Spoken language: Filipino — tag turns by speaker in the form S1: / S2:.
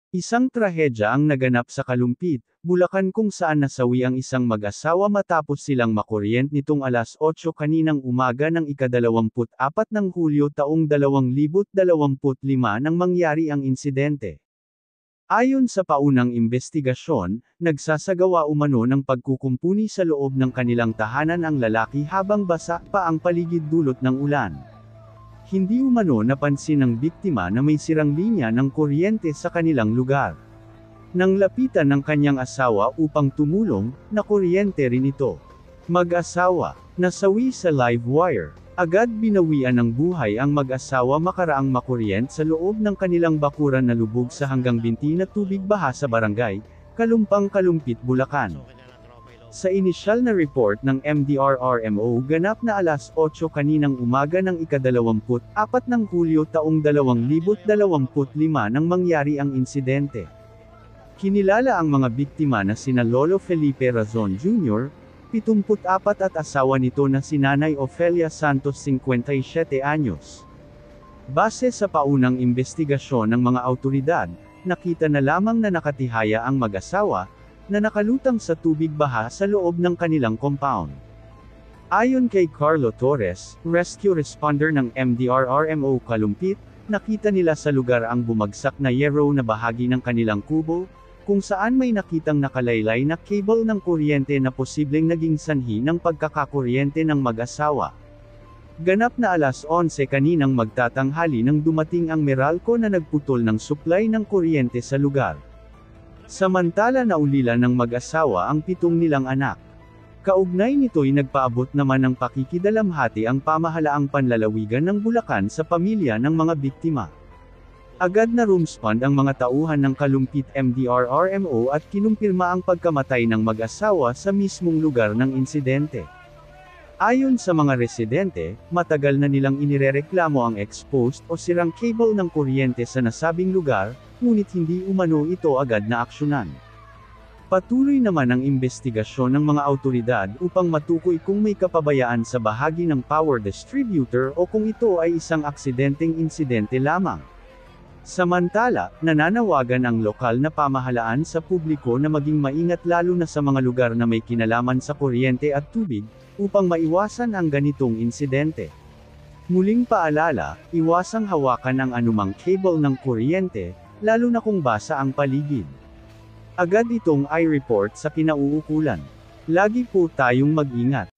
S1: Isang trahedya ang naganap sa Kalumpit, Bulacan kung saan nasawi ang isang mag-asawa matapos silang makuryent nitong alas 8 kaninang umaga ng ika-24 ng Hulyo taong 2025 nang mangyari ang insidente. Ayon sa paunang investigasyon, nagsasagawa umano ng pagkukumpuni sa loob ng kanilang tahanan ang lalaki habang basa pa ang paligid dulot ng ulan. Hindi umano napansin ng biktima na may sirang linya ng kuryente sa kanilang lugar. Nang lapitan ng kanyang asawa upang tumulong, nakuryente rin ito. Mag-asawa, nasawi sa live wire. Agad binawian ng buhay ang mag-asawa makaraang makuryent sa loob ng kanilang bakuran na lubog sa hanggang binti na tubig baha sa barangay, Kalumpang Kalumpit, Bulacan. Sa inisyal na report ng MDRRMO ganap na alas 8 kaninang umaga ng ika-24 ng Hulyo taong 2025 nang mangyari ang insidente. Kinilala ang mga biktima na sina Lolo Felipe Razon Jr., 74 at asawa nito na si Nanay Ofelia Santos 57 anyos. Base sa paunang investigasyon ng mga awtoridad, nakita na lamang na nakatihaya ang mag-asawa, na nakalutang sa tubig baha sa loob ng kanilang compound. Ayon kay Carlo Torres, rescue responder ng MDRRMO Kalumpit, nakita nila sa lugar ang bumagsak na yero na bahagi ng kanilang kubo, kung saan may nakitang nakalaylay na cable ng kuryente na posibleng naging sanhi ng pagkakakuryente ng mag-asawa. Ganap na alas 11 kaninang magtatanghali nang dumating ang Meralco na nagputol ng supply ng kuryente sa lugar. Samantala naulila ng mag-asawa ang 7 nilang anak. Kaugnay nito'y nagpaabot naman ng pakikidalamhati ang pamahalaang panlalawigan ng Bulacan sa pamilya ng mga biktima. Agad na rumspond ang mga tauhan ng Kalumpit MDRRMO at kinumpirma ang pagkamatay ng mag-asawa sa mismong lugar ng insidente. Ayon sa mga residente, matagal na nilang inirereklamo ang exposed o sirang cable ng kuryente sa nasabing lugar, ngunit hindi umano ito agad na aksyonan. Patuloy naman ang investigasyon ng mga awtoridad upang matukoy kung may kapabayaan sa bahagi ng power distributor o kung ito ay isang aksidenteng insidente lamang. Samantala, nananawagan ang lokal na pamahalaan sa publiko na maging maingat lalo na sa mga lugar na may kinalaman sa kuryente at tubig, upang maiwasan ang ganitong insidente. Muling paalala, iwasang hawakan ang anumang cable ng kuryente, lalo na kung basa ang paligid. Agad itong i-report sa kinauukulan. Lagi po tayong mag-ingat.